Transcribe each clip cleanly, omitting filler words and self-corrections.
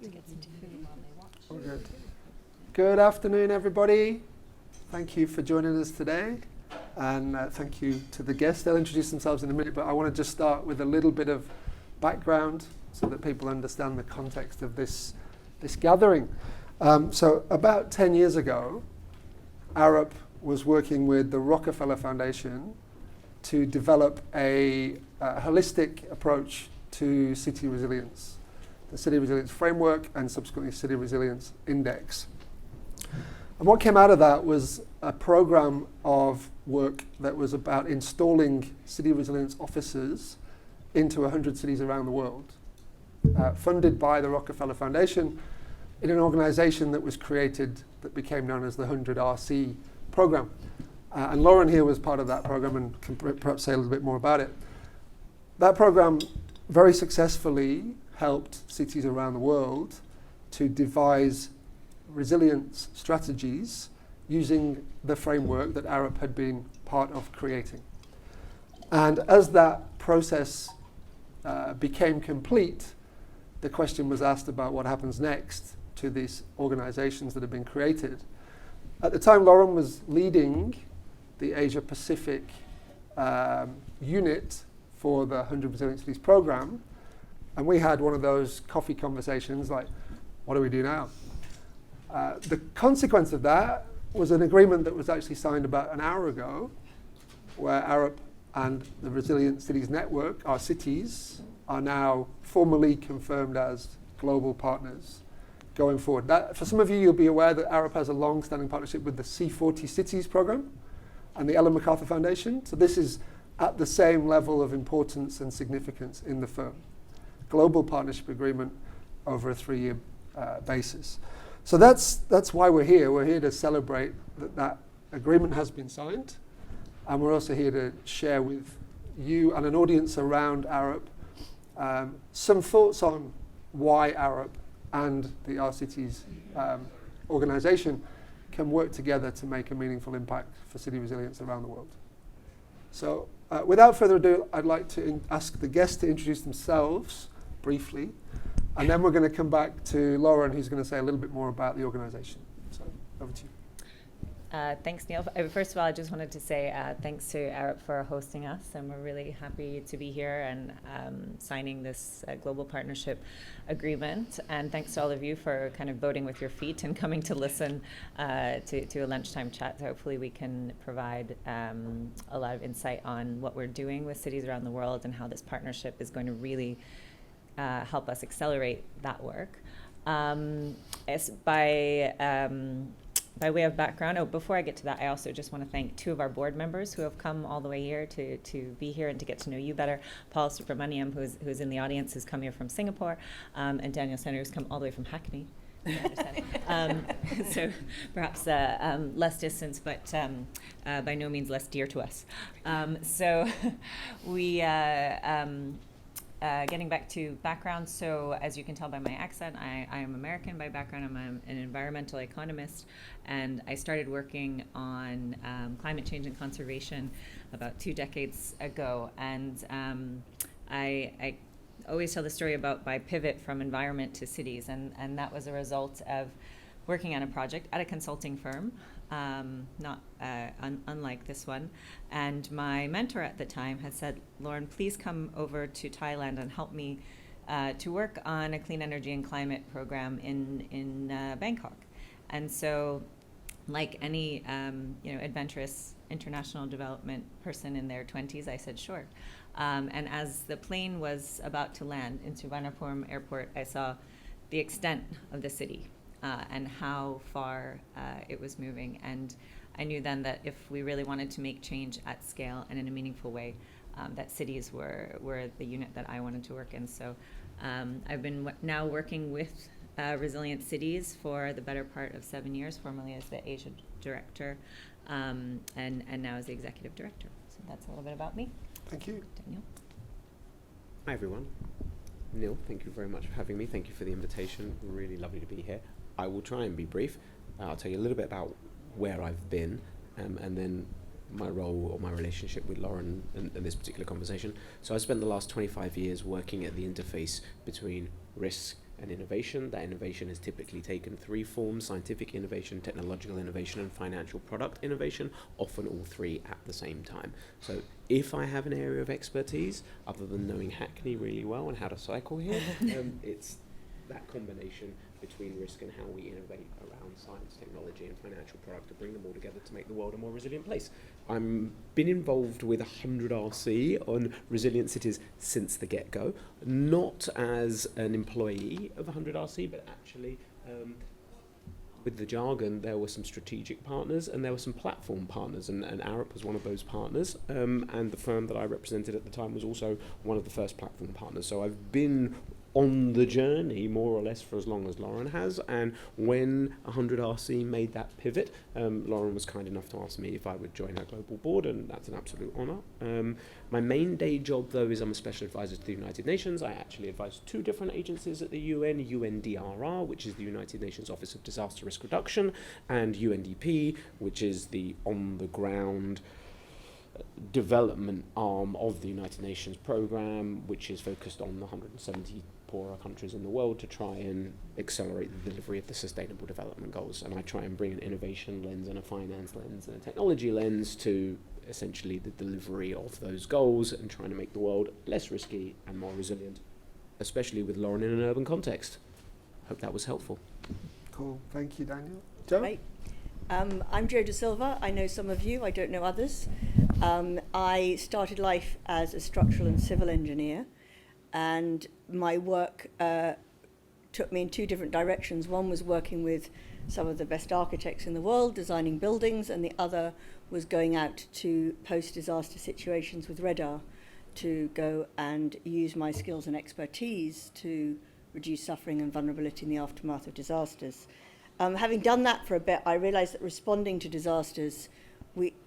to get some food while they watch. All good. Good afternoon, everybody. Thank you for joining us today. And thank you to the guests. They'll introduce themselves in a minute, but I want to just start with a little bit of background so that people understand the context of this gathering. So about 10 years ago, Arup was working with the Rockefeller Foundation to develop a holistic approach to city resilience, the City Resilience Framework and subsequently City Resilience Index. And what came out of that was a program of work that was about installing city resilience officers into 100 cities around the world, funded by the Rockefeller Foundation in an organization that was created that became known as the 100RC program. And Lauren here was part of that program and can perhaps say a little bit more about it. That program very successfully helped cities around the world to devise resilience strategies using the framework that Arup had been part of creating. And as that process became complete, the question was asked about what happens next to these organizations that have been created. At the time, Lauren was leading the Asia Pacific unit for the 100 Resilient Cities program, and we had one of those coffee conversations like, what do we do now? The consequence of that was an agreement that was actually signed about an hour ago, where Arup and the Resilient Cities Network, our cities, are now formally confirmed as global partners going forward. That, for some of you, you'll be aware that Arup has a long-standing partnership with the C40 Cities program and the Ellen MacArthur Foundation. So this is at the same level of importance and significance in the firm. Global partnership agreement over a 3-year basis. So that's why we're here. We're here to celebrate that agreement has been signed, and we're also here to share with you and an audience around Arup some thoughts on why Arup and the RCT's organization can work together to make a meaningful impact for city resilience around the world. So without further ado, I'd like to ask the guests to introduce themselves briefly. And then we're going to come back to Lauren, who's going to say a little bit more about the organization. So, over to you. Thanks, Neil. First of all, I just wanted to say thanks to Arup for hosting us, and we're really happy to be here and signing this global partnership agreement. And thanks to all of you for kind of voting with your feet and coming to listen to a lunchtime chat. So hopefully we can provide a lot of insight on what we're doing with cities around the world and how this partnership is going to really help us accelerate that work. By way of background, before I get to that, I also just want to thank 2 of our board members who have come all the way here to be here and to get to know you better. Paul Subramaniam, who's in the audience, who's come here from Singapore, and Daniel Senner, who's come all the way from Hackney. So perhaps less distance, but by no means less dear to us. So we... getting back to background, so as you can tell by my accent, I am American by background. I'm an environmental economist, and I started working on climate change and conservation about 2 decades ago. And I always tell the story about my pivot from environment to cities, and that was a result of working on a project at a consulting firm, unlike this one. And my mentor at the time had said, Lauren, please come over to Thailand and help me to work on a clean energy and climate program in Bangkok. And so, like any adventurous international development person in their 20s, I said sure. And as the plane was about to land in Suvarnabhumi airport, I saw the extent of the city. And how far it was moving. And I knew then that if we really wanted to make change at scale and in a meaningful way, that cities were the unit that I wanted to work in. So I've been now working with Resilient Cities for the better part of 7 years, formerly as the Asia director, and now as the executive director. So that's a little bit about me. Thank you. Daniel. Hi, everyone. Neil, thank you very much for having me. Thank you for the invitation. Really lovely to be here. I will try and be brief. I'll tell you a little bit about where I've been, and then my role or my relationship with Lauren in this particular conversation. So I spent the last 25 years working at the interface between risk an innovation. That innovation is typically taken three forms: scientific innovation, technological innovation, and financial product innovation, often all three at the same time. So if I have an area of expertise, other than knowing Hackney really well and how to cycle here, it's that combination between risk and how we innovate around science, technology, and financial product to bring them all together to make the world a more resilient place. I've been involved with 100RC on resilient cities since the get-go, not as an employee of 100RC, but actually with the jargon, there were some strategic partners and there were some platform partners, and Arup was one of those partners, and the firm that I represented at the time was also one of the first platform partners. So I've been on the journey more or less for as long as Lauren has, and when 100RC made that pivot, Lauren was kind enough to ask me if I would join her global board, and that's an absolute honour. My main day job though is I'm a special advisor to the United Nations. I actually advise two different agencies at the UN, UNDRR, which is the United Nations Office of Disaster Risk Reduction, and UNDP, which is the on-the-ground development arm of the United Nations programme, which is focused on the 170 poorer countries in the world to try and accelerate the delivery of the Sustainable Development Goals. And I try and bring an innovation lens and a finance lens and a technology lens to essentially the delivery of those goals and trying to make the world less risky and more resilient, especially with Lauren in an urban context. Hope that was helpful. Cool, thank you, Daniel. Jo? Right. I'm Jo de Silva. I know some of you, I don't know others. I started life as a structural and civil engineer, and my work took me in two different directions. One was working with some of the best architects in the world, designing buildings, and the other was going out to post-disaster situations with radar to go and use my skills and expertise to reduce suffering and vulnerability in the aftermath of disasters. Having done that for a bit, I realised that responding to disasters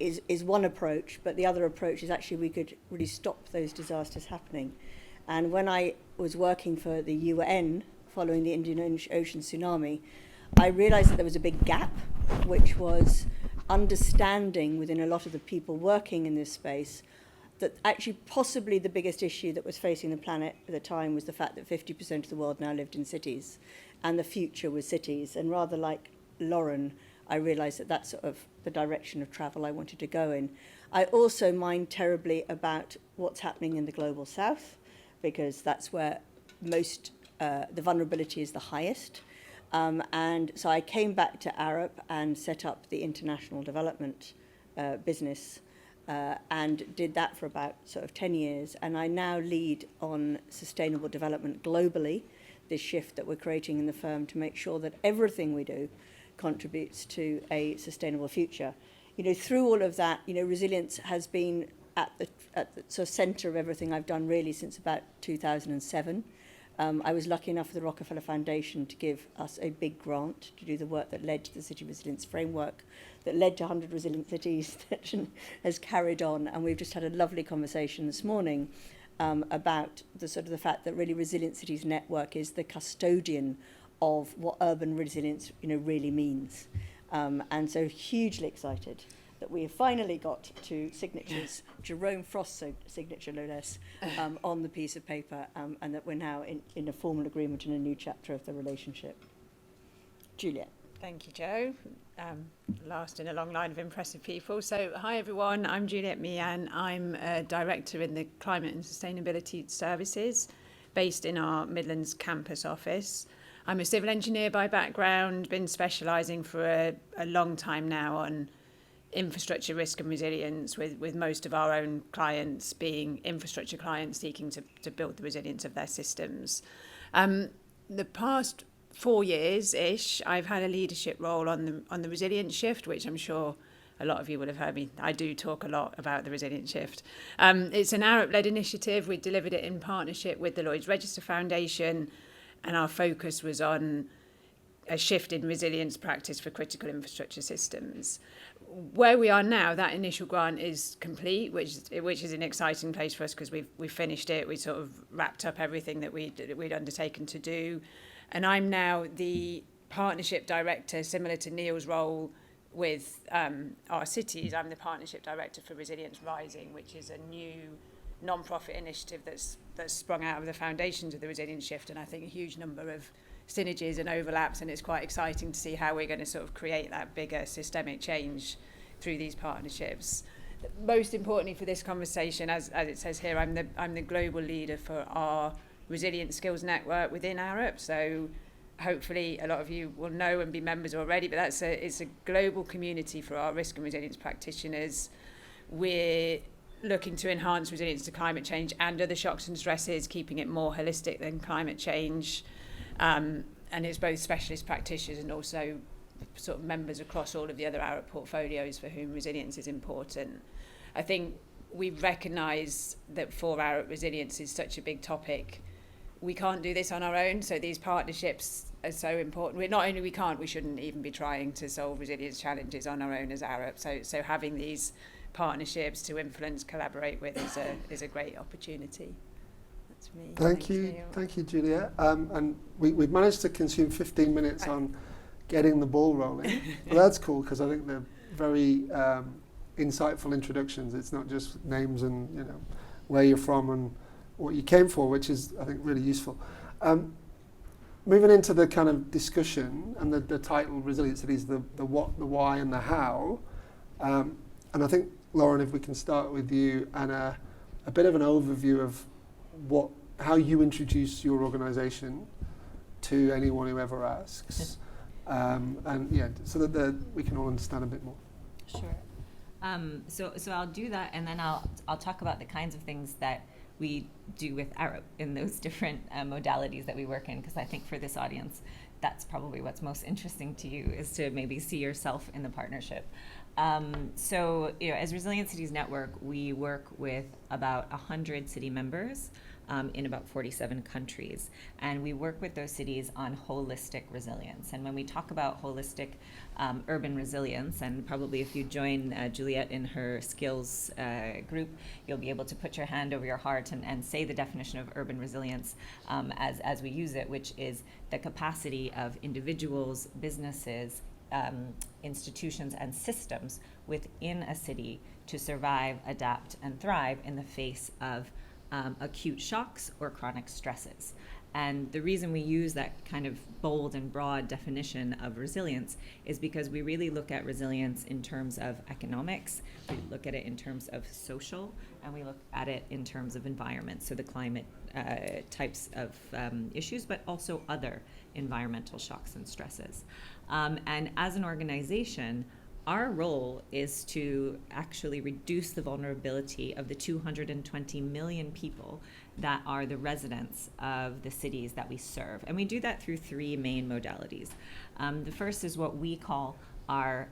is one approach, but the other approach is actually we could really stop those disasters happening. And when I was working for the UN following the Indian Ocean tsunami, I realised that there was a big gap, which was understanding within a lot of the people working in this space that actually possibly the biggest issue that was facing the planet at the time was the fact that 50% of the world now lived in cities, and the future was cities. And rather like Lauren, I realised that that's sort of the direction of travel I wanted to go in. I also mind terribly about what's happening in the global south, because that's where most the vulnerability is the highest. And so I came back to Arup and set up the international development business and did that for about sort of 10 years. And I now lead on sustainable development globally, this shift that we're creating in the firm to make sure that everything we do contributes to a sustainable future. You know, through all of that, you know, resilience has been at the sort of centre of everything I've done really since about 2007. I was lucky enough for the Rockefeller Foundation to give us a big grant to do the work that led to the City Resilience Framework, that led to 100 Resilient Cities, that has carried on. And we've just had a lovely conversation this morning about the sort of the fact that really Resilient Cities Network is the custodian of what urban resilience, you know, really means. And so hugely excited that we have finally got to signatures, Jerome Frost's signature no less, on the piece of paper, and that we're now in a formal agreement in a new chapter of the relationship. Juliet. Thank you, Jo. Last in a long line of impressive people. So, hi everyone, I'm Juliet Meehan. I'm a director in the Climate and Sustainability Services, based in our Midlands campus office. I'm a civil engineer by background, been specialising for a long time now on infrastructure risk and resilience, with most of our own clients being infrastructure clients seeking to build the resilience of their systems. The past 4 years-ish, I've had a leadership role on the resilience shift, which I'm sure a lot of you would have heard me. I do talk a lot about the resilience shift. It's an Arup-led initiative. We delivered it in partnership with the Lloyd's Register Foundation, and our focus was on a shift in resilience practice for critical infrastructure systems. Where we are now, that initial grant is complete, which is an exciting place for us because we've finished it. We sort of wrapped up everything that we'd undertaken to do. And I'm now the partnership director, similar to Neil's role with our cities. I'm the partnership director for Resilience Rising, which is a new non-profit initiative that's sprung out of the foundations of the Resilience Shift, and I think a huge number of synergies and overlaps, and it's quite exciting to see how we're going to sort of create that bigger systemic change through these partnerships. Most importantly for this conversation, as it says here, I'm the global leader for our Resilience Skills Network within Arup. So hopefully a lot of you will know and be members already, but it's a global community for our risk and resilience practitioners. We're looking to enhance resilience to climate change and other shocks and stresses, keeping it more holistic than climate change. And it's both specialist practitioners and also sort of members across all of the other Arup portfolios for whom resilience is important. I think we recognise that for Arup, resilience is such a big topic. We can't do this on our own, so these partnerships are so important. We shouldn't even be trying to solve resilience challenges on our own as Arup. So having these partnerships to influence, collaborate with is a great opportunity. That's me. Thank you, Juliet. And we've managed to consume 15 minutes on getting the ball rolling. But that's cool, because I think they're very insightful introductions. It's not just names and where you're from and what you came for, which is, I think, really useful. Moving into the kind of discussion and the title, Resilient Cities, the what, the why and the how. And I think, Lauren, if we can start with you and a bit of an overview of how you introduce your organisation to anyone who ever asks. So that we can all understand a bit more. Sure. So I'll do that, and then I'll talk about the kinds of things that we do with Arup in those different modalities that we work in, because I think for this audience, that's probably what's most interesting to you, is to maybe see yourself in the partnership. As Resilient Cities Network, we work with about 100 city members in about 47 countries. And we work with those cities on holistic resilience. And when we talk about holistic urban resilience, and probably if you join Juliet in her skills group, you'll be able to put your hand over your heart and say the definition of urban resilience as we use it, which is the capacity of individuals, businesses, institutions and systems within a city to survive, adapt, and thrive in the face of acute shocks or chronic stresses. And the reason we use that kind of bold and broad definition of resilience is because we really look at resilience in terms of economics, we look at it in terms of social, and we look at it in terms of environment, so the climate types of issues, but also other environmental shocks and stresses. And as an organization, our role is to actually reduce the vulnerability of the 220 million people that are the residents of the cities that we serve. And we do that through three main modalities. The first is what we call our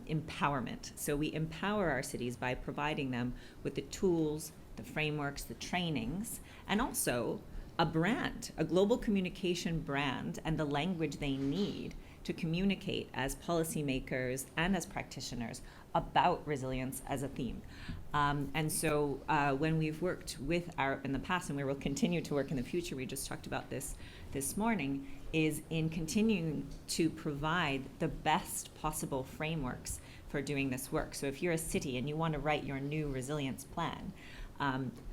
empowerment. So we empower our cities by providing them with the tools, the frameworks, the trainings, and also a brand, a global communication brand, and the language they need to communicate as policymakers and as practitioners about resilience as a theme. When we've worked with Arup in the past, and we will continue to work in the future, we just talked about this morning, is in continuing to provide the best possible frameworks for doing this work. So if you're a city and you want to write your new resilience plan,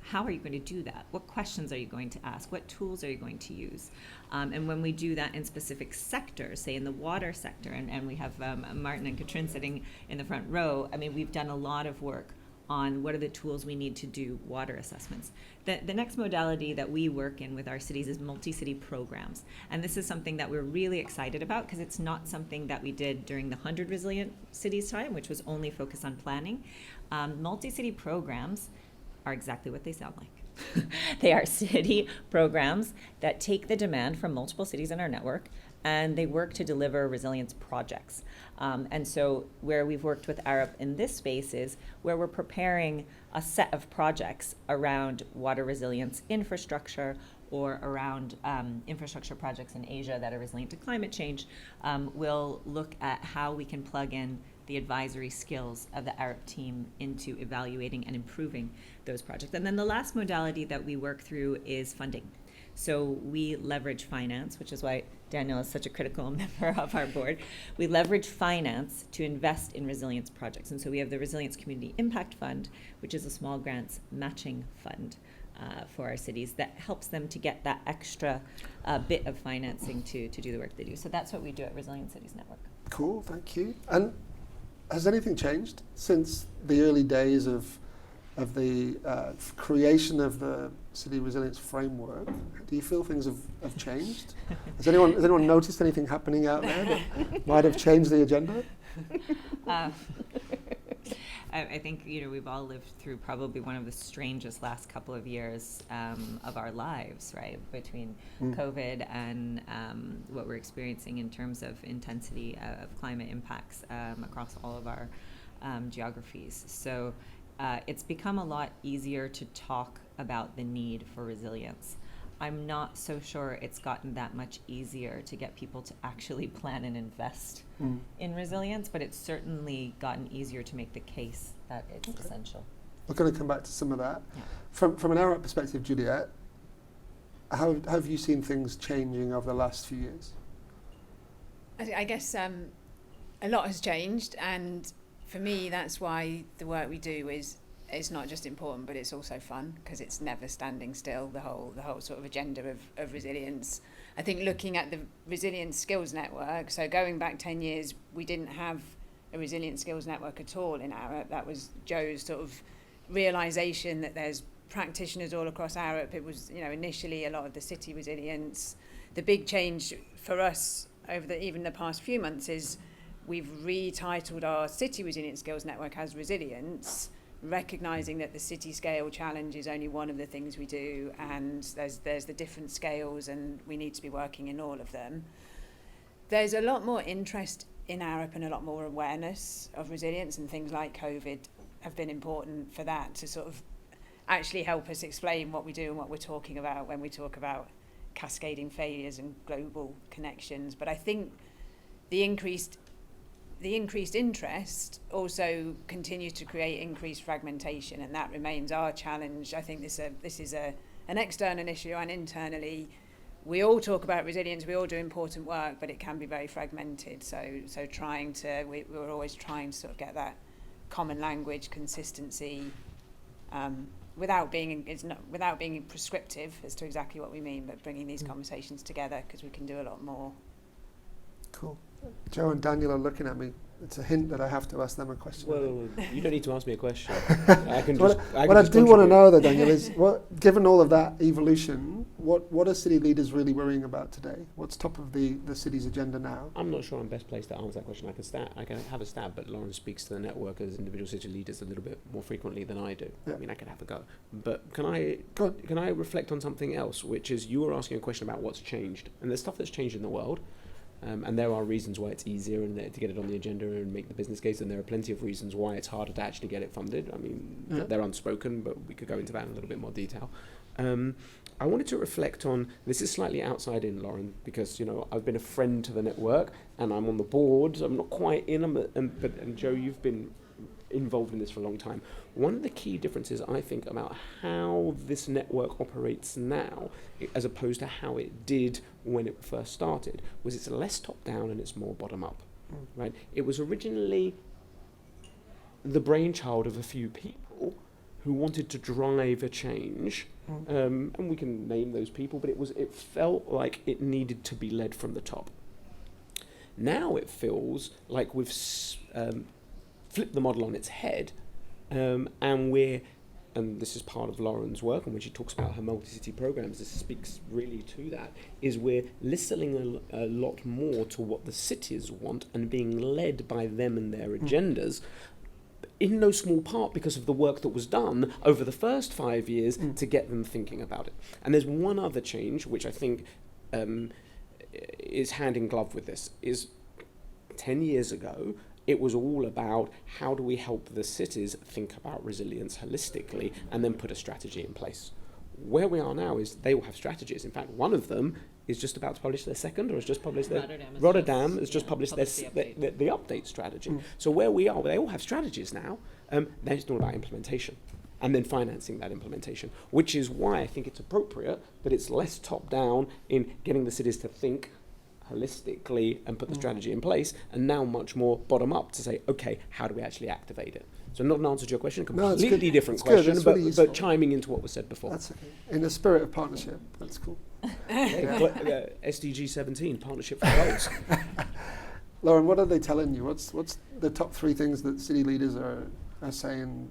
how are you going to do that? What questions are you going to ask? What tools are you going to use? And when we do that in specific sectors, say in the water sector, and we have Martin and Katrin sitting in the front row, I mean, we've done a lot of work on what are the tools we need to do water assessments. The next modality that we work in with our cities is multi-city programs. And this is something that we're really excited about because it's not something that we did during the 100 Resilient Cities time, which was only focused on planning. Multi-city programs are exactly what they sound like. They are city programs that take the demand from multiple cities in our network and they work to deliver resilience projects. And so where we've worked with Arup in this space is where we're preparing a set of projects around water resilience infrastructure or around infrastructure projects in Asia that are resilient to climate change. We'll look at how we can plug in the advisory skills of the Arup team into evaluating and improving those projects. And then the last modality that we work through is funding. So we leverage finance, which is why Daniel is such a critical member of our board. We leverage finance to invest in resilience projects. And so we have the Resilience Community Impact Fund, which is a small grants matching fund for our cities that helps them to get that extra bit of financing to do the work they do. So that's what we do at Resilient Cities Network. Cool, thank you. And has anything changed since the early days of the creation of the City Resilience Framework? Do you feel things have changed? Has anyone noticed anything happening out there that might have changed the agenda? I think we've all lived through probably one of the strangest last couple of years of our lives, right? Between COVID and what we're experiencing in terms of intensity of climate impacts across all of our geographies. So it's become a lot easier to talk about the need for resilience. I'm not so sure it's gotten that much easier to get people to actually plan and invest in resilience, but it's certainly gotten easier to make the case that it's essential. We're going to come back to some of that. Yeah. From an Arup perspective, Juliet, how have you seen things changing over the last few years? I guess a lot has changed, and for me, that's why the work we do is not just important, but it's also fun, because it's never standing still, the whole sort of agenda of resilience. I think looking at the Resilience Skills Network, so going back 10 years, we didn't have a Resilience Skills Network at all in Arup. That was Joe's sort of realisation that there's practitioners all across Arup. It was, initially a lot of the city resilience. The big change for us over even the past few months is we've retitled our City Resilience Skills Network as Resilience, recognising that the city scale challenge is only one of the things we do, and there's the different scales, and we need to be working in all of them. There's a lot more interest in Arup and a lot more awareness of resilience, and things like COVID have been important for that, to sort of actually help us explain what we do and what we're talking about when we talk about cascading failures and global connections. But I think the increased interest also continues to create increased fragmentation, and that remains our challenge. I think this is an external issue, and internally we all talk about resilience, we all do important work, but it can be very fragmented. So we're always trying to sort of get that common language, consistency, without being prescriptive as to exactly what we mean, but bringing these conversations together, because we can do a lot more. Cool. Joe and Daniel are looking at me. It's a hint that I have to ask them a question. Well, you don't need to ask me a question. What I do want to know, though, Daniel, is given all of that evolution, what are city leaders really worrying about today? What's top of the city's agenda now? I'm not sure I'm best placed to answer that question. I can have a stab, but Lauren speaks to the network as individual city leaders a little bit more frequently than I do. Yeah. I mean, I can have a go. But can I reflect on something else, which is you were asking a question about what's changed, and there's stuff that's changed in the world. And there are reasons why it's easier to get it on the agenda and make the business case, and there are plenty of reasons why it's harder to actually get it funded. I mean, they're unspoken, but we could go into that in a little bit more detail. I wanted to reflect on, this is slightly outside in, Lauren, because, I've been a friend to the network, and I'm on the board. I'm not quite in, and Joe, you've been involved in this for a long time. One of the key differences, I think, about how this network operates now, as opposed to how it did when it first started, was it's less top-down and it's more bottom-up, right? It was originally the brainchild of a few people who wanted to drive a change, and we can name those people, but it felt like it needed to be led from the top. Now it feels like we've flip the model on its head, and this is part of Lauren's work, and when she talks about her multi-city programs, this speaks really to that, is we're listening a lot more to what the cities want and being led by them and their agendas, in no small part because of the work that was done over the first 5 years to get them thinking about it. And there's one other change, which I think is hand in glove with this, is 10 years ago, it was all about how do we help the cities think about resilience holistically and then put a strategy in place. Where we are now is they all have strategies. In fact, one of them is just about to publish their second, or has just published their... Rotterdam has just published the update strategy. So where we are, they all have strategies now. Then it's all about implementation and then financing that implementation, which is why I think it's appropriate that it's less top-down in getting the cities to think holistically and put the strategy in place, and now much more bottom up to say, okay, how do we actually activate it? So not an answer to your question, a No, it's completely good. different It's good. question, It's really useful. but chiming into what was said before. That's okay. In the spirit of partnership, that's cool. SDG 17, partnership for goals. Lauren, what are they telling you? What's the top 3 things that city leaders are saying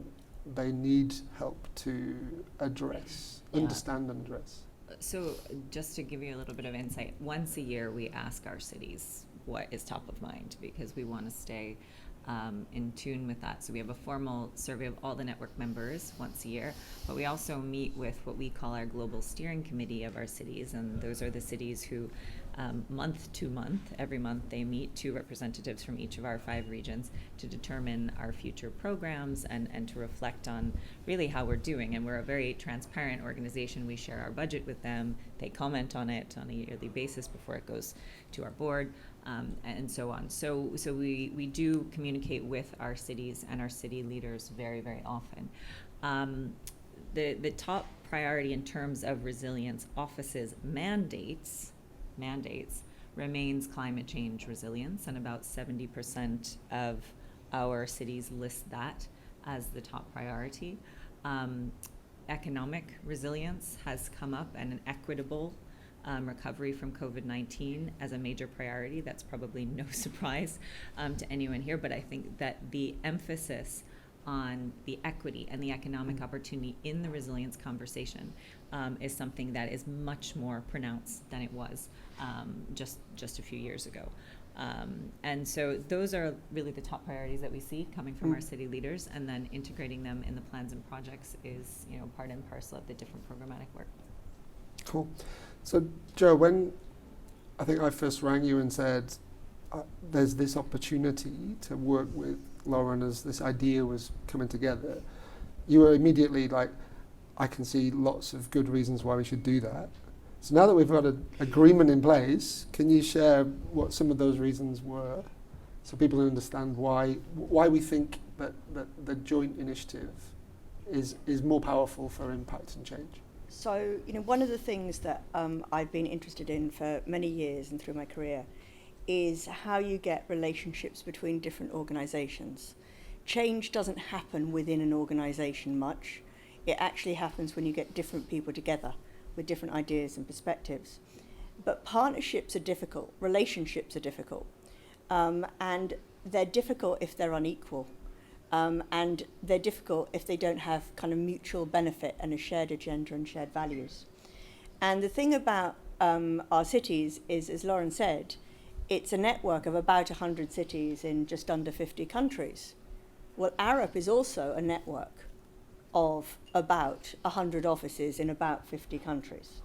they need help to address, Yeah. understand and address? So just to give you a little bit of insight, once a year we ask our cities what is top of mind because we want to stay in tune with that. So we have a formal survey of all the network members once a year, but we also meet with what we call our global steering committee of our cities, and those are the cities who month to month, every month they meet 2 representatives from each of our 5 regions to determine our future programs and to reflect on really how we're doing. And we're a very transparent organization. We share our budget with them. They comment on it on a yearly basis before it goes to our board. And so on. So we do communicate with our cities and our city leaders very, very often. The top priority in terms of resilience offices mandates remains climate change resilience, and about 70% of our cities list that as the top priority. Economic resilience has come up, and an equitable recovery from COVID-19 as a major priority. That's probably no surprise to anyone here, but I think that the emphasis on the equity and the economic opportunity in the resilience conversation is something that is much more pronounced than it was just a few years ago. And so those are really the top priorities that we see coming from our city leaders, and then integrating them in the plans and projects is, part and parcel of the different programmatic work. Cool. So, Joe, when I think I first rang you and said there's this opportunity to work with Lauren as this idea was coming together, you were immediately like, I can see lots of good reasons why we should do that. So now that we've got an agreement in place, can you share what some of those reasons were so people understand why we think that the joint initiative is more powerful for impact and change? So, one of the things that I've been interested in for many years and through my career is how you get relationships between different organisations. Change doesn't happen within an organisation much. It actually happens when you get different people together with different ideas and perspectives. But partnerships are difficult, relationships are difficult, and they're difficult if they're unequal. And they're difficult if they don't have kind of mutual benefit and a shared agenda and shared values. And the thing about our cities is, as Lauren said, it's a network of about 100 cities in just under 50 countries. Well, Arup is also a network of about 100 offices in about 50 countries.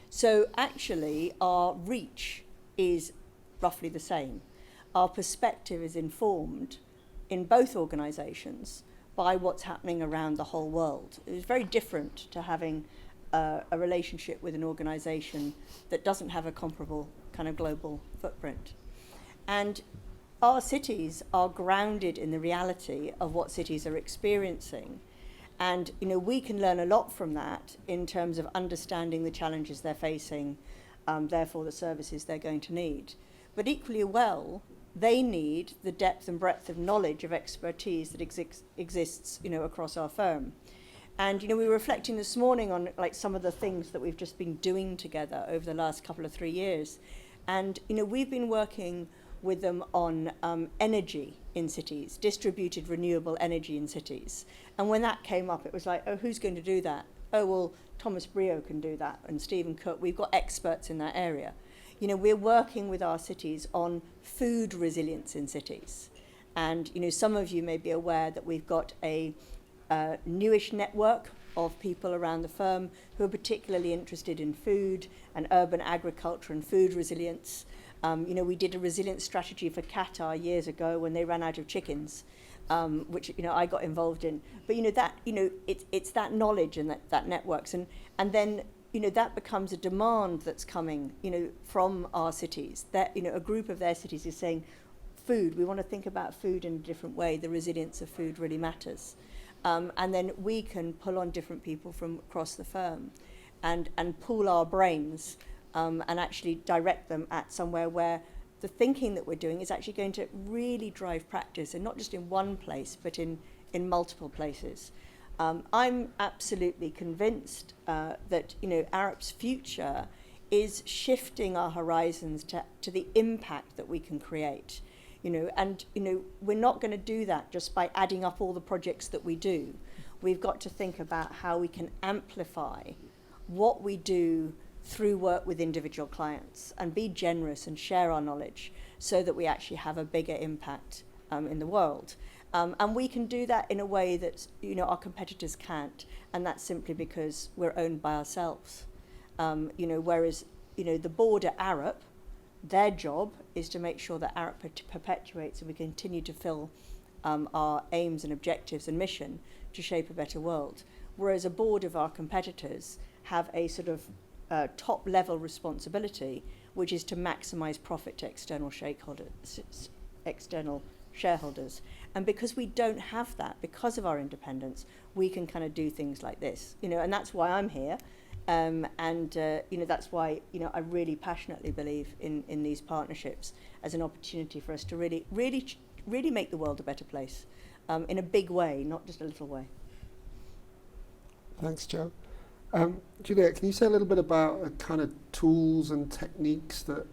So actually, our reach is roughly the same. Our perspective is informed in both organisations by what's happening around the whole world. It is very different to having a relationship with an organisation that doesn't have a comparable kind of global footprint. And our cities are grounded in the reality of what cities are experiencing. And we can learn a lot from that in terms of understanding the challenges they're facing, therefore the services they're going to need. But equally well, they need the depth and breadth of knowledge, of expertise that exists, across our firm. And, we were reflecting this morning on some of the things that we've just been doing together over the last couple of 3 years. And, we've been working with them on energy in cities, distributed renewable energy in cities. And when that came up, it was like, oh, who's going to do that? Oh, well, Thomas Brio can do that, and Stephen Cook. We've got experts in that area. We're working with our cities on food resilience in cities. And, some of you may be aware that we've got a newish network of people around the firm who are particularly interested in food and urban agriculture and food resilience. We did a resilience strategy for Qatar years ago when they ran out of chickens, which, I got involved in. But, it's that knowledge and that networks. And then, that becomes a demand that's coming, from our cities. That, a group of their cities is saying, food, we want to think about food in a different way. The resilience of food really matters. And then we can pull on different people from across the firm and pool our brains and actually direct them at somewhere where the thinking that we're doing is actually going to really drive practice, and not just in one place, but in in multiple places. I'm absolutely convinced that Arup's future is shifting our horizons to the impact that we can create. And we're not going to do that just by adding up all the projects that we do. We've got to think about how we can amplify what we do through work with individual clients and be generous and share our knowledge so that we actually have a bigger impact in the world. And we can do that in a way that our competitors can't, and that's simply because we're owned by ourselves. Whereas the board at Arup, their job is to make sure that Arup perpetuates and we continue to fill our aims and objectives and mission to shape a better world. Whereas a board of our competitors have a sort of top level responsibility, which is to maximize profit to external shareholders. And because we don't have that, because of our independence, we can kind of do things like this, and that's why I'm here. That's why, I really passionately believe in these partnerships as an opportunity for us to really make the world a better place, in a big way, not just a little way. Thanks, Jo. Juliet, can you say a little bit about the kind of tools and techniques that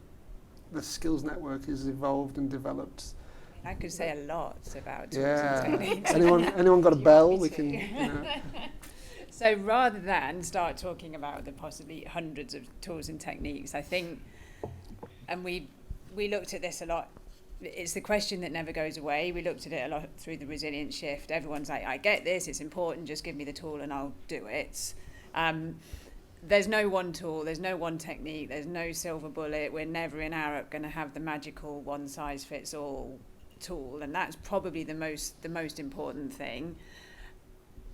the Skills Network has evolved and developed? I could say a lot about tools Yeah. and techniques. Anyone got a You bell? want me We to? can. So rather than start talking about the possibly hundreds of tools and techniques, I think, and we looked at this a lot, it's the question that never goes away. We looked at it a lot through the resilience shift. Everyone's like, I get this, it's important, just give me the tool and I'll do it. There's no one tool, there's no one technique, there's no silver bullet. We're never in Arup going to have the magical one-size-fits-all tool, and that's probably the most important thing.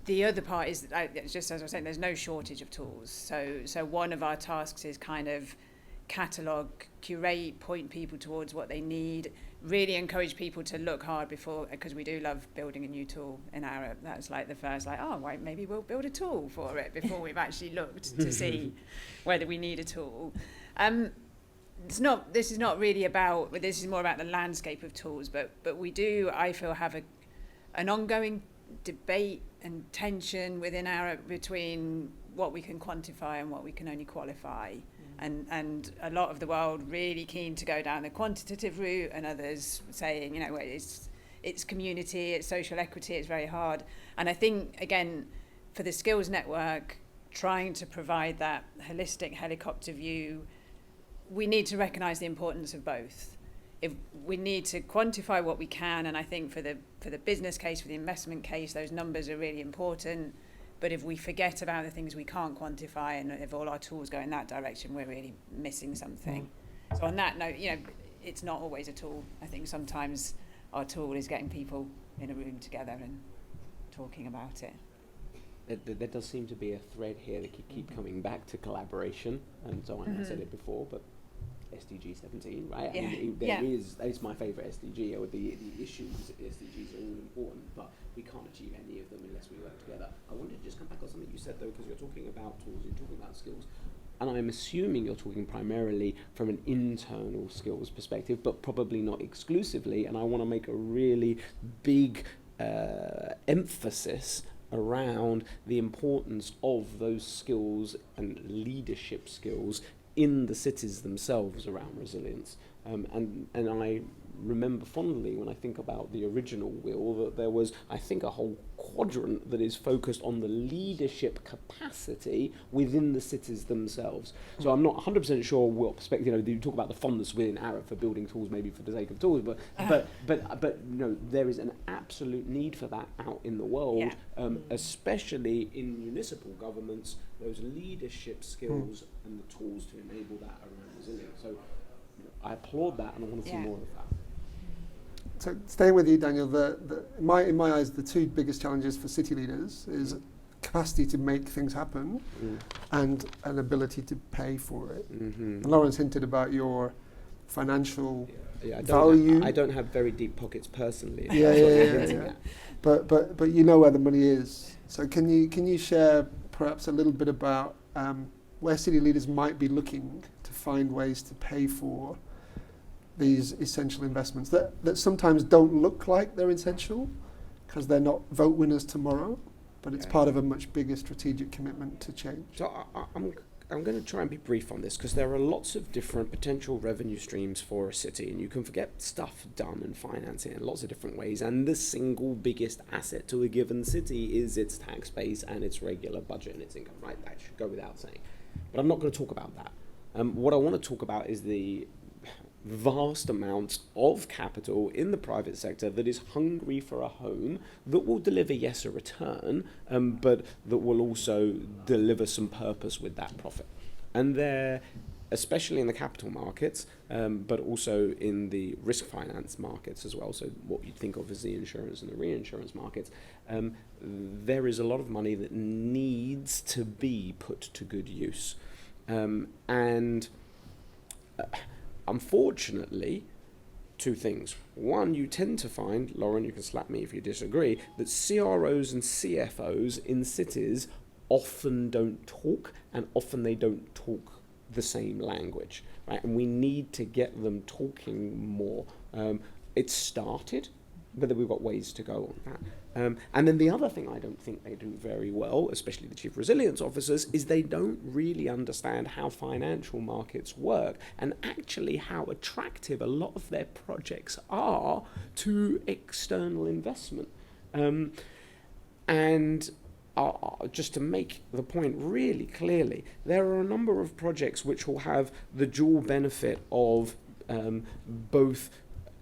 The other part is, just as I was saying, there's no shortage of tools. So one of our tasks is kind of catalogue, curate, point people towards what they need, really encourage people to look hard before, because we do love building a new tool in Arup. That's like the first, right, maybe we'll build a tool for it before we've actually looked to see whether we need a tool. This is not really about, this is more about the landscape of tools, but we do, I feel, have an ongoing debate and tension within Arup between what we can quantify and what we can only qualify. And a lot of the world really keen to go down the quantitative route, and others saying, it's community, it's social equity, it's very hard. And I think, again, for the Skills Network, trying to provide that holistic helicopter view, we need to recognise the importance of both. If we need to quantify what we can, and I think for the business case, for the investment case, those numbers are really important. But if we forget about the things we can't quantify, and if all our tools go in that direction, we're really missing something. So on that note, it's not always a tool. I think sometimes our tool is getting people in a room together and talking about it. There does seem to be a thread here that keep coming back to collaboration, and so I said it before, but SDG 17, right? Yeah. I mean, that is my favourite SDG. Or the issues SDGs are all important, but we can't achieve any of them unless we work together. I wanted to just come back on something you said, though, because you're talking about tools, you're talking about skills, and I'm assuming you're talking primarily from an internal skills perspective, but probably not exclusively. And I want to make a really big emphasis around the importance of those skills and leadership skills in the cities themselves around resilience. And I remember fondly when I think about the original will that there was, I think, a whole quadrant that is focused on the leadership capacity within the cities themselves. So I'm not 100% sure what perspective, you talk about the fondness within Arup for building tools, maybe for the sake of tools, but there is an absolute need for that out in the world, especially in municipal governments, those leadership skills and the tools to enable that around resilience. So I applaud that, and I want to see more of that. So staying with you, Daniel, in my eyes, the two biggest challenges for city leaders is capacity to make things happen and an ability to pay for it. And Lawrence hinted about your financial value. I don't have very deep pockets personally. Yeah. But you know where the money is. So can you share perhaps a little bit about where city leaders might be looking to find ways to pay for these essential investments that sometimes don't look like they're essential, because they're not vote winners tomorrow, but it's Yeah. part of a much bigger strategic commitment to change. So I'm going to try and be brief on this because there are lots of different potential revenue streams for a city, and you can get stuff done and finance it in lots of different ways. And the single biggest asset to a given city is its tax base and its regular budget and its income, right? That should go without saying. But I'm not going to talk about that. What I want to talk about is the vast amounts of capital in the private sector that is hungry for a home that will deliver, yes, a return, but that will also deliver some purpose with that profit. And there, especially in the capital markets, but also in the risk finance markets as well, so what you'd think of as the insurance and the reinsurance markets, there is a lot of money that needs to be put to good use. Unfortunately, two things. One, you tend to find, Lauren, you can slap me if you disagree, that CROs and CFOs in cities often don't talk, and often they don't talk the same language, right? And we need to get them talking more. It's started, but then we've got ways to go on that. And then the other thing I don't think they do very well, especially the chief resilience officers, is they don't really understand how financial markets work and actually how attractive a lot of their projects are to external investment. Just to make the point really clearly, there are a number of projects which will have the dual benefit of both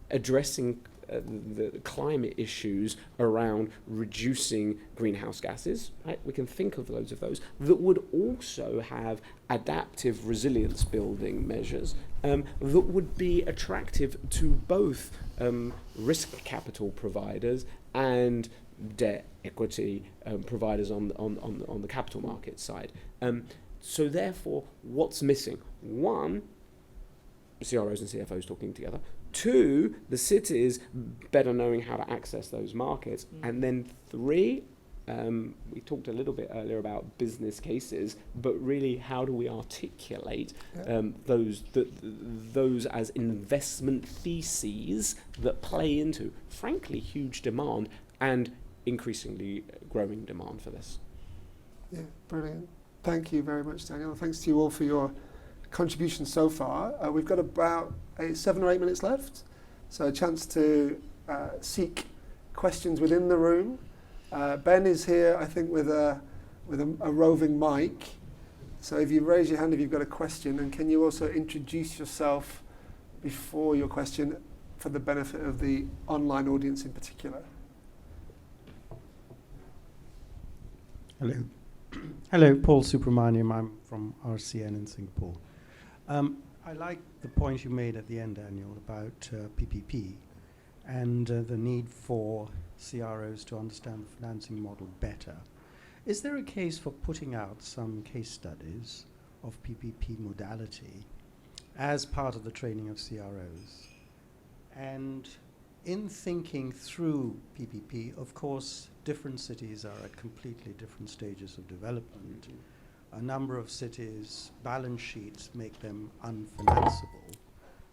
addressing the climate issues around reducing greenhouse gases, right? We can think of loads of those that would also have adaptive resilience building measures that would be attractive to both risk capital providers and debt equity providers on the capital market side. So therefore, what's missing? One, CROs and CFOs talking together. Two, the cities better knowing how to access those markets. And then three, we talked a little bit earlier about business cases, but really how do we articulate those as investment theses that play into, frankly, huge demand and increasingly growing demand for this. Yeah, brilliant. Thank you very much, Daniel. Thanks to you all for your contributions so far. We've got about 7 or 8 minutes left, so a chance to seek questions within the room. Ben is here, I think, with a roving mic. So if you raise your hand if you've got a question, and can you also introduce yourself before your question for the benefit of the online audience in particular? Hello. Hello, Paul Subramaniam. I'm from RCN in Singapore. I like the point you made at the end, Daniel, about PPP and the need for CROs to understand the financing model better. Is there a case for putting out some case studies of PPP modality as part of the training of CROs? And in thinking through PPP, of course, different cities are at completely different stages of development. A number of cities' balance sheets make them unfinanceable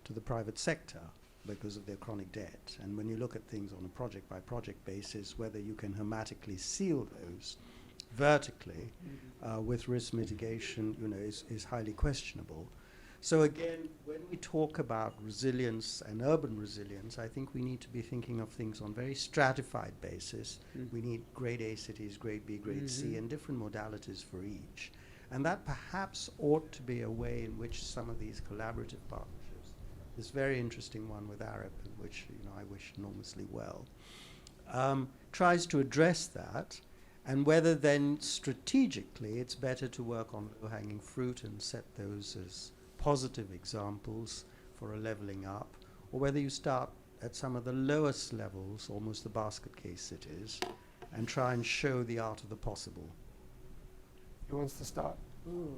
to the private sector because of their chronic debt. And when you look at things on a project-by-project basis, whether you can hermetically seal those vertically with risk mitigation, is highly questionable. So again, when we talk about resilience and urban resilience, I think we need to be thinking of things on very stratified basis. We need grade A cities, grade B, grade C, and different modalities for each. And that perhaps ought to be a way in which some of these collaborative partnerships, this very interesting one with Arup, which I wish enormously well, tries to address that, and whether then strategically it's better to work on low-hanging fruit and set those as positive examples for a leveling up, or whether you start at some of the lowest levels, almost the basket case cities, and try and show the art of the possible. Who wants to start? Ooh,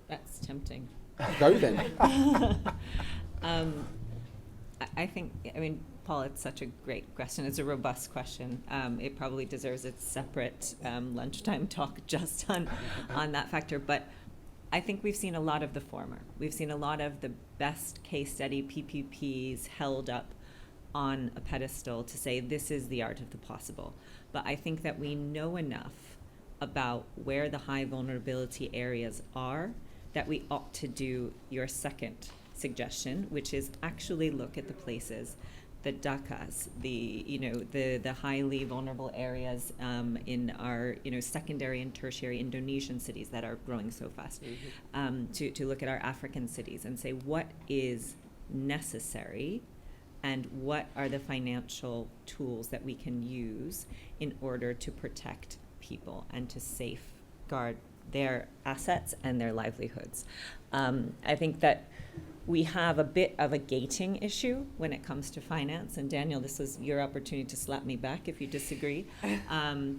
that's tempting. Go then. I think, Paul, it's such a great question. It's a robust question. It probably deserves its separate lunchtime talk just on that factor. But I think we've seen a lot of the former. We've seen a lot of the best case study PPPs held up on a pedestal to say this is the art of the possible. But I think that we know enough about where the high vulnerability areas are that we ought to do your second suggestion, which is actually look at the places, the Dhakas, the highly vulnerable areas in our secondary and tertiary Indonesian cities that are growing so fast. To look at our African cities and say what is necessary and what are the financial tools that we can use in order to protect people and to safeguard their assets and their livelihoods. I think that we have a bit of a gating issue when it comes to finance. And Daniel, this is your opportunity to slap me back if you disagree. I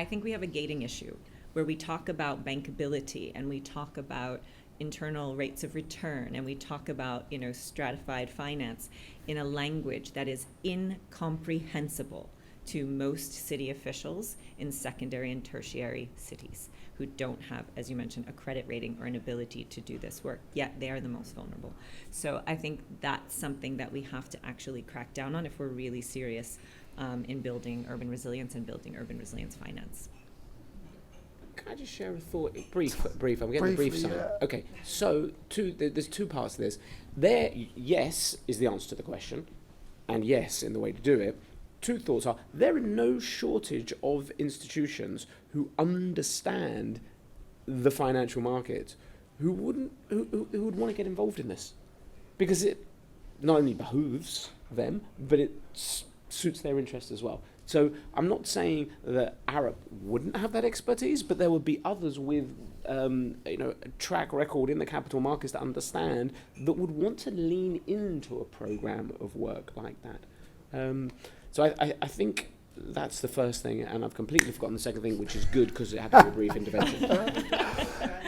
think we have a gating issue where we talk about bankability and we talk about internal rates of return and we talk about stratified finance in a language that is incomprehensible to most city officials in secondary and tertiary cities who don't have, as you mentioned, a credit rating or an ability to do this work, yet they are the most vulnerable. So I think that's something that we have to actually crack down on if we're really serious in building urban resilience and building urban resilience finance. Can I just share a thought? Brief. I'm getting the brief side. Yeah. Okay, so there's two parts to this. Yes is the answer to the question, and yes in the way to do it. Two thoughts are, there are no shortage of institutions who understand the financial market who would want to get involved in this, because it not only behooves them, but it suits their interests as well. So I'm not saying that Arup wouldn't have that expertise, but there would be others with a track record in the capital markets that understand, that would want to lean into a program of work like that. So I think that's the first thing, and I've completely forgotten the second thing, which is good because it had to be a brief intervention.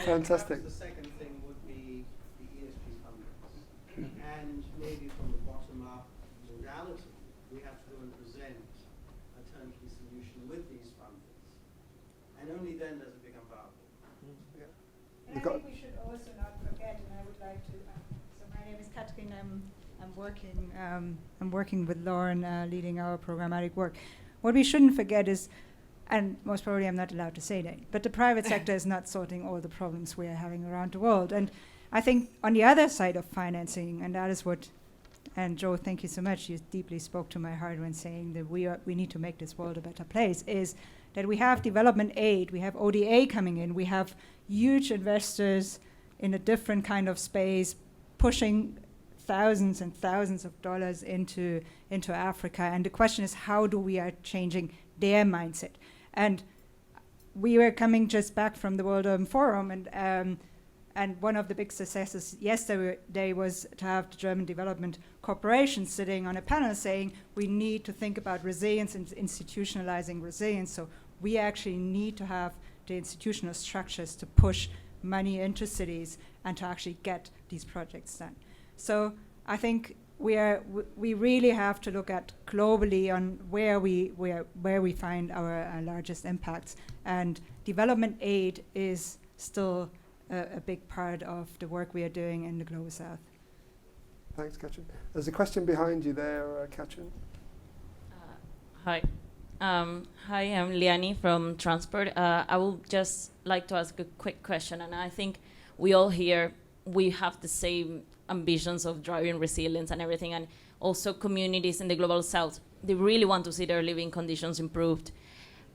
Fantastic. The second thing would be the ESG funding. And maybe from the bottom-up modality, we have to go and present a turnkey solution with these funders. And only then does it become viable. And I think we should also not forget, and I would like to, so my name is Katrin, I'm working with Lauren, leading our programmatic work. What we shouldn't forget is, and most probably I'm not allowed to say that, but the private sector is not sorting all the problems we are having around the world. And I think on the other side of financing, and that is what, and Joe, thank you so much, you deeply spoke to my heart when saying that we need to make this world a better place, is that we have development aid, we have ODA coming in, we have huge investors in a different kind of space pushing thousands and thousands of dollars into Africa. And the question is, how do we are changing their mindset? And we were coming just back from the World Urban Forum, and one of the big successes yesterday was to have the German Development Corporation sitting on a panel saying we need to think about resilience and institutionalizing resilience. So we actually need to have the institutional structures to push money into cities and to actually get these projects done. So I think we really have to look at globally on where we find our largest impacts, and development aid is still a big part of the work we are doing in the Global South. Thanks, Katrin. There's a question behind you there, Katrin. Hi. Hi, I'm Liani from Transport. I would just like to ask a quick question, and I think we all here, we have the same ambitions of driving resilience and everything, and also communities in the Global South, they really want to see their living conditions improved.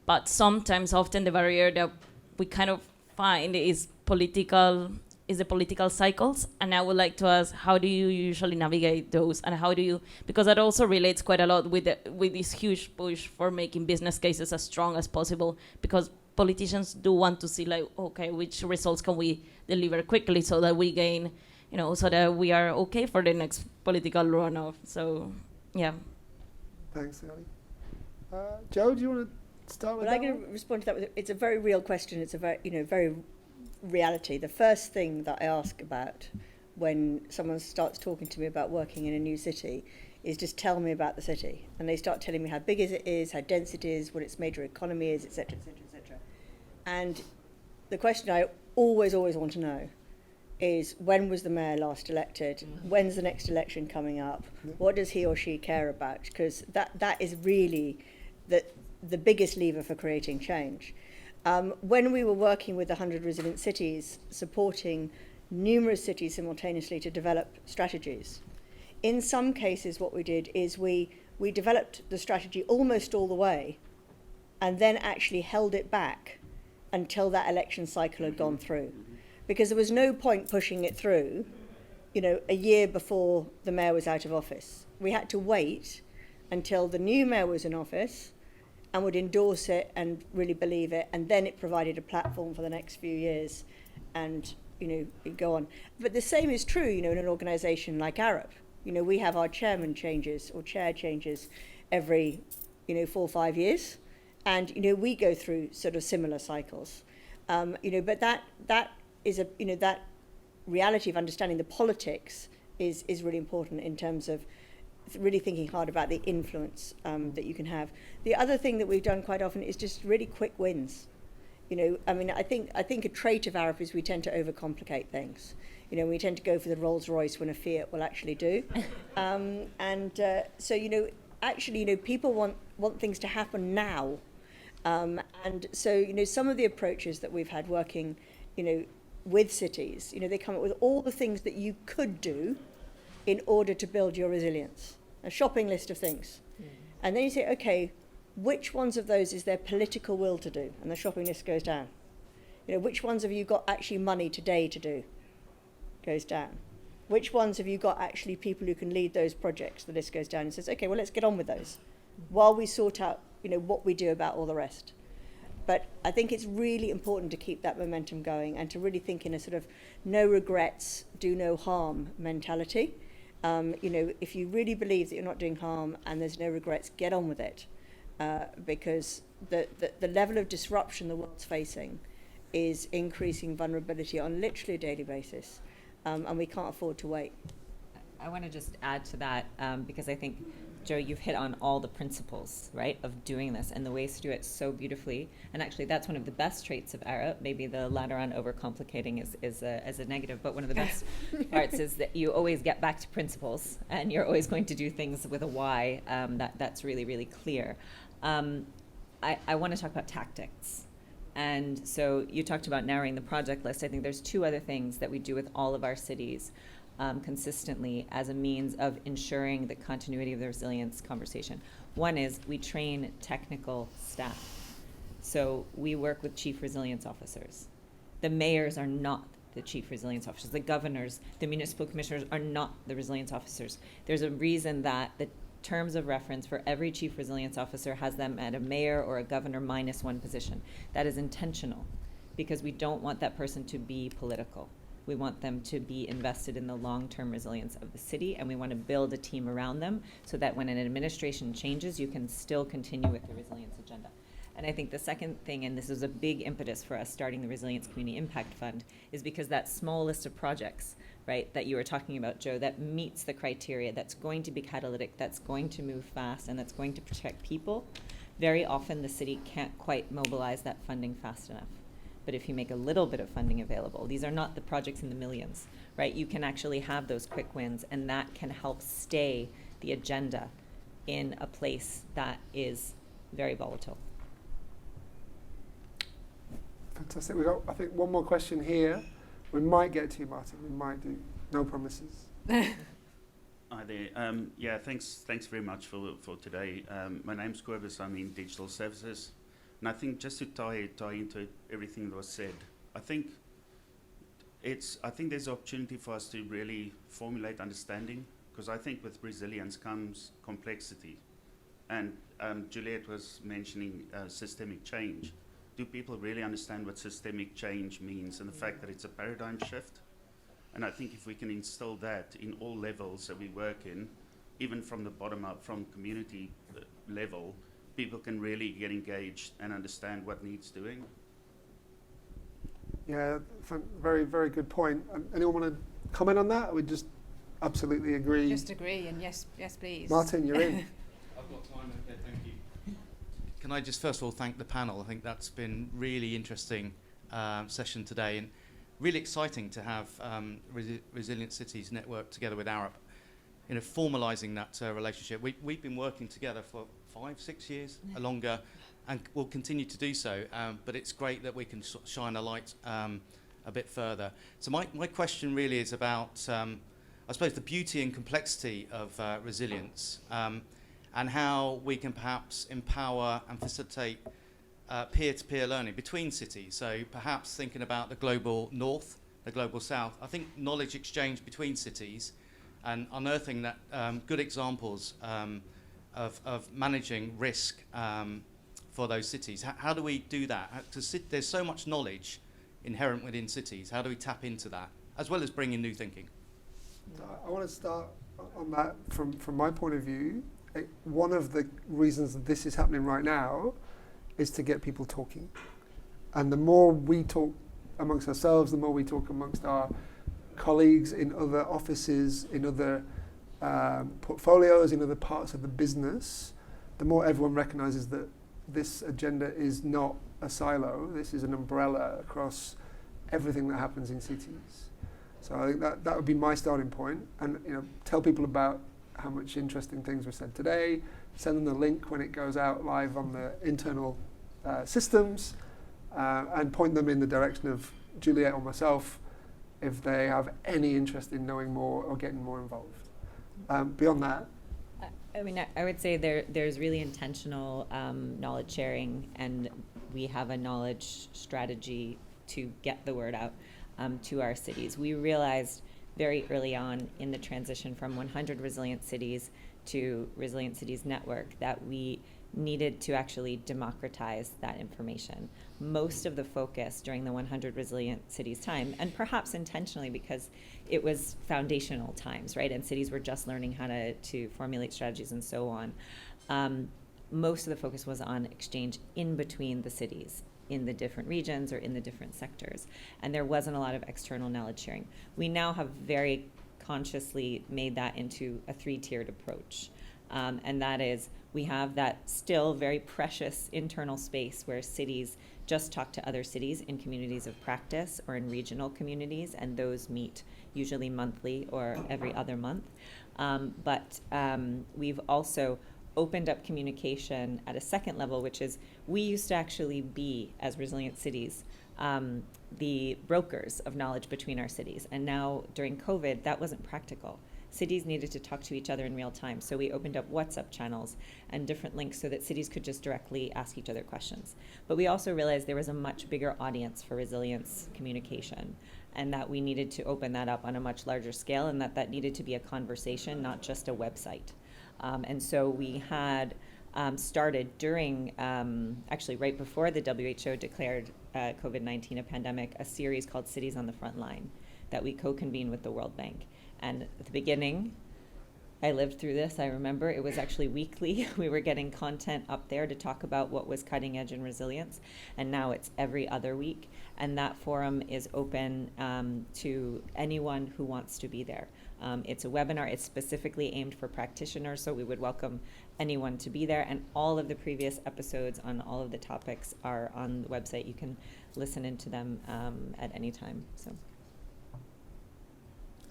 But sometimes, often the barrier that we kind of find is the political cycles. And I would like to ask, how do you usually navigate those? And how do you, because that also relates quite a lot with this huge push for making business cases as strong as possible, because politicians do want to see, like, okay, which results can we deliver quickly so that we gain, so that we are okay for the next political runoff. So, yeah. Thanks, Ali. Joe, do you want to start with Well, that? I'm going to respond to that. It's a very real question. It's a very, very reality. The first thing that I ask about when someone starts talking to me about working in a new city is just tell me about the city. And they start telling me how big it is, how dense it is, what its major economy is, etc., etc., etc. And the question I always want to know is when was the mayor last elected? When's the next election coming up? What does he or she care about? Because that is really the biggest lever for creating change. When we were working with 100 resilient cities, supporting numerous cities simultaneously to develop strategies, in some cases what we did is we developed the strategy almost all the way and then actually held it back until that election cycle had gone through. Because there was no point pushing it through, a year before the mayor was out of office. We had to wait until the new mayor was in office and would endorse it and really believe it, and then it provided a platform for the next few years, and go on. But the same is true, in an organisation like Arup. We have our chairman changes or chair changes every, 4 or 5 years, and we go through sort of similar cycles. But that is that reality of understanding the politics is really important in terms of really thinking hard about the influence that you can have. The other thing that we've done quite often is just really quick wins. I think a trait of Arup is we tend to overcomplicate things. We tend to go for the Rolls Royce when a Fiat will actually do. Actually, people want things to happen now. And so, some of the approaches that we've had working, with cities, they come up with all the things that you could do in order to build your resilience, a shopping list of things. And then you say, okay, which ones of those is there political will to do? And the shopping list goes down. Which ones have you got actually money today to do? Goes down. Which ones have you got actually people who can lead those projects? The list goes down and says, okay, well, let's get on with those while we sort out, what we do about all the rest. But I think it's really important to keep that momentum going and to really think in a sort of no regrets, do no harm mentality. If you really believe that you're not doing harm and there's no regrets, get on with it. Because the level of disruption the world's facing is increasing vulnerability on literally a daily basis. And we can't afford to wait. I want to just add to that because I think, Joe, you've hit on all the principles, right, of doing this and the ways to do it so beautifully. And actually, that's one of the best traits of Arup. Maybe the latter on overcomplicating is a negative, but one of the best parts is that you always get back to principles and you're always going to do things with a why. That's really, really clear. I want to talk about tactics. And so you talked about narrowing the project list. I think there's 2 other things that we do with all of our cities consistently as a means of ensuring the continuity of the resilience conversation. One is we train technical staff. So we work with chief resilience officers. The mayors are not the chief resilience officers. The governors, the municipal commissioners are not the resilience officers. There's a reason that the terms of reference for every chief resilience officer has them at a mayor or a governor minus 1 position. That is intentional because we don't want that person to be political. We want them to be invested in the long-term resilience of the city, and we want to build a team around them so that when an administration changes, you can still continue with the resilience agenda. And I think the second thing, and this is a big impetus for us starting the Resilience Community Impact Fund, is because that small list of projects, right, that you were talking about, Joe, that meets the criteria, that's going to be catalytic, that's going to move fast, and that's going to protect people, very often the city can't quite mobilize that funding fast enough. But if you make a little bit of funding available, these are not the projects in the millions, right? You can actually have those quick wins, and that can help stay the agenda in a place that is very volatile. Fantastic. We've got, I think, one more question here. We might get to you, Martin. We might do. No promises. Hi there. Yeah, thanks very much for today. My name's Corbus. I'm in digital services. And I think just to tie into everything that was said, I think there's an opportunity for us to really formulate understanding, because I think with resilience comes complexity. And Juliet was mentioning systemic change. Do people really understand what systemic change means and the fact that it's a paradigm shift? And I think if we can instill that in all levels that we work in, even from the bottom up, from community level, people can really get engaged and understand what needs doing. Yeah, very, very good point. Anyone want to comment on that? We just absolutely agree. Just agree, and yes, please. Martin, you're in. I've got time, okay, thank you. Can I just first of all thank the panel? I think that's been really interesting session today. And really exciting to have Resilient Cities Network together with Arup, formalising that relationship. We've been working together for 5-6 years, longer, and will continue to do so. But it's great that we can shine a light a bit further. So my question really is about, I suppose, the beauty and complexity of resilience, and how we can perhaps empower and facilitate peer-to-peer learning between cities. So perhaps thinking about the global north, the global south. I think knowledge exchange between cities and unearthing that good examples of managing risk for those cities. How do we do that? Because there's so much knowledge inherent within cities. How do we tap into that, as well as bring in new thinking? I want to start on that from my point of view. One of the reasons that this is happening right now is to get people talking. And the more we talk amongst ourselves, the more we talk amongst our colleagues in other offices, in other portfolios, in other parts of the business, the more everyone recognises that this agenda is not a silo. This is an umbrella across everything that happens in cities. So I think that would be my starting point. And tell people about how much interesting things were said today. Send them the link when it goes out live on the internal systems, and point them in the direction of Juliet or myself if they have any interest in knowing more or getting more involved. Beyond that, I would say there's really intentional knowledge sharing, and we have a knowledge strategy to get the word out to our cities. We realized very early on in the transition from 100 Resilient Cities to Resilient Cities Network that we needed to actually democratize that information. Most of the focus during the 100 Resilient Cities time, and perhaps intentionally because it was foundational times, right? And cities were just learning how to formulate strategies and so on. Most of the focus was on exchange in between the cities, in the different regions or in the different sectors. And there wasn't a lot of external knowledge sharing. We now have very consciously made that into a 3-tiered approach. And that is, we have that still very precious internal space where cities just talk to other cities in communities of practice or in regional communities, and those meet usually monthly or every other month. But we've also opened up communication at a second level, which is we used to actually be, as Resilient Cities, the brokers of knowledge between our cities. And now during COVID, that wasn't practical. Cities needed to talk to each other in real time. So we opened up WhatsApp channels and different links so that cities could just directly ask each other questions. But we also realized there was a much bigger audience for resilience communication, and that we needed to open that up on a much larger scale, and that needed to be a conversation, not just a website. And so we had started during, actually right before the WHO declared COVID-19 a pandemic, a series called Cities on the Front Line that we co-convened with the World Bank. And at the beginning, I lived through this. I remember it was actually weekly. We were getting content up there to talk about what was cutting edge in resilience. And now it's every other week. And that forum is open to anyone who wants to be there. It's a webinar. It's specifically aimed for practitioners, so we would welcome anyone to be there. And all of the previous episodes on all of the topics are on the website. You can listen into them at any time. So.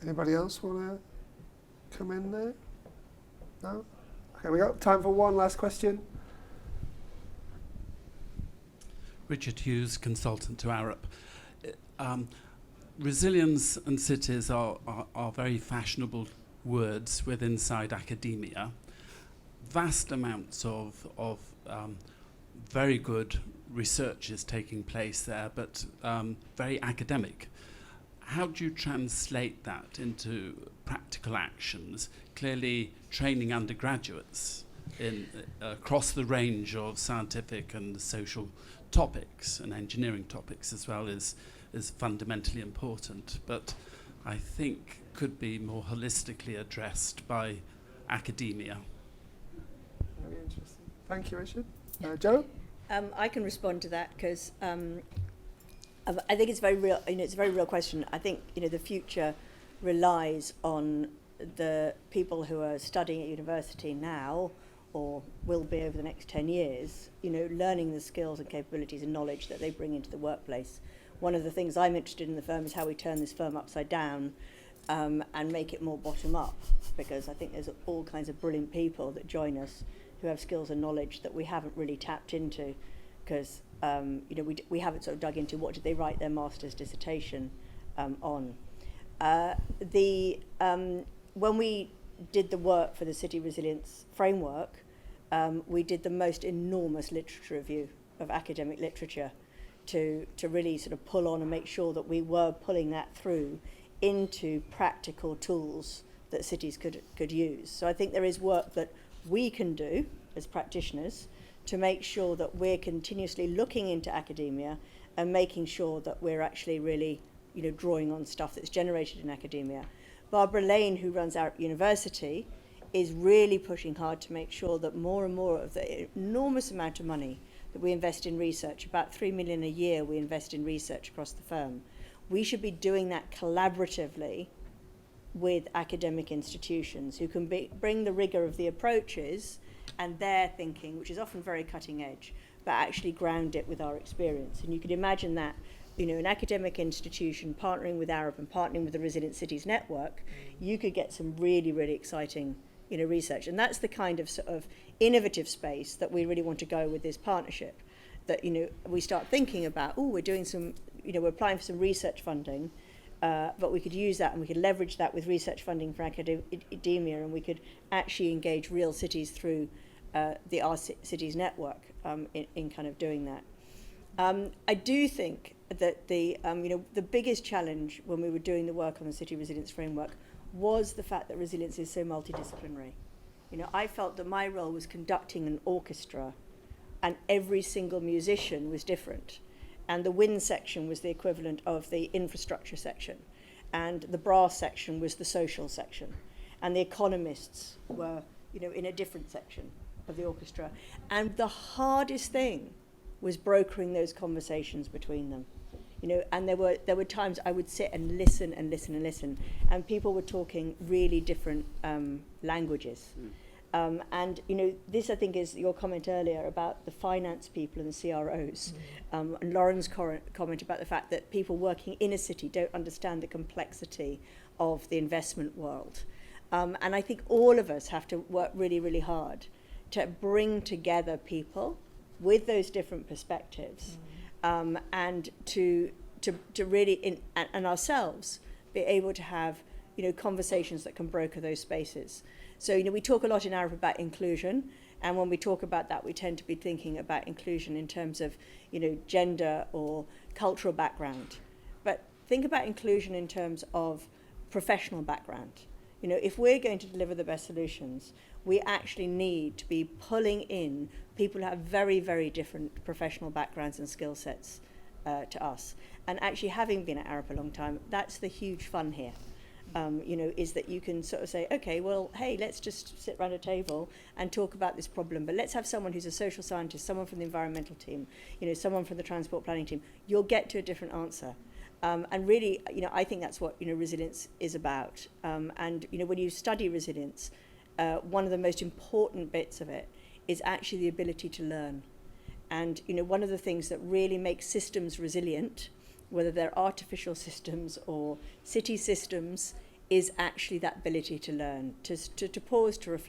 Anybody else want to come in there? No? Okay, we got time for one last question. Richard Hughes, consultant to Arup. Resilience and cities are very fashionable words inside academia. Vast amounts of very good research is taking place there, but very academic. How do you translate that into practical actions? Clearly, training undergraduates across the range of scientific and social topics and engineering topics as well is fundamentally important, but I think could be more holistically addressed by academia. Very interesting. Thank you, Richard. Joe? I can respond to that because I think it's very real. It's a very real question. I think the future relies on the people who are studying at university now, or will be over the next 10 years. Learning the skills and capabilities and knowledge that they bring into the workplace one of the things I'm interested in the firm is how we turn this firm upside down and make it more bottom up, because I think there's all kinds of brilliant people that join us who have skills and knowledge that we haven't really tapped into, because we haven't sort of dug into what did they write their master's dissertation on. When we did the work for the City Resilience Framework, we did the most enormous literature review of academic literature to really sort of pull on and make sure that we were pulling that through into practical tools that cities could use. So I think there is work that we can do as practitioners to make sure that we're continuously looking into academia and making sure that we're actually really, drawing on stuff that's generated in academia. Barbara Lane, who runs Arup University, is really pushing hard to make sure that more and more of the enormous amount of money that we invest in research, about 3 million a year we invest in research across the firm, we should be doing that collaboratively with academic institutions who can bring the rigor of the approaches and their thinking, which is often very cutting edge, but actually ground it with our experience. And you can imagine that, an academic institution partnering with Arup and partnering with the Resilient Cities Network, you could get some really, really exciting research. And that's the kind of sort of innovative space that we really want to go with this partnership. That, we start thinking about, we're doing some, we're applying for some research funding, but we could use that and we could leverage that with research funding for academia, and we could actually engage real cities through the Our Cities Network in kind of doing that. I do think that the biggest challenge when we were doing the work on the City Resilience Framework was the fact that resilience is so multidisciplinary. I felt that my role was conducting an orchestra, and every single musician was different. And the wind section was the equivalent of the infrastructure section, and the brass section was the social section, and the economists were, in a different section of the orchestra. And the hardest thing was brokering those conversations between them. And there were times I would sit and listen, and people were talking really different languages. And this I think is your comment earlier about the finance people and the CROs, and Lauren's comment about the fact that people working in a city don't understand the complexity of the investment world. And I think all of us have to work really, really hard to bring together people with those different perspectives, and to really and ourselves be able to have conversations that can broker those spaces. So we talk a lot in Arup about inclusion, and when we talk about that, we tend to be thinking about inclusion in terms of gender or cultural background. But think about inclusion in terms of professional background. If we're going to deliver the best solutions, we actually need to be pulling in people who have very, very different professional backgrounds and skill sets to us. And actually, having been at Arup a long time, that's the huge fun here. Is that you can sort of say, okay, well, hey, let's just sit around a table and talk about this problem, but let's have someone who's a social scientist, someone from the environmental team, someone from the transport planning team. You'll get to a different answer. And really, I think that's what, resilience is about. And, when you study resilience, one of the most important bits of it is actually the ability to learn. And, one of the things that really makes systems resilient, whether they're artificial systems or city systems, is actually that ability to learn, to pause, to reflect.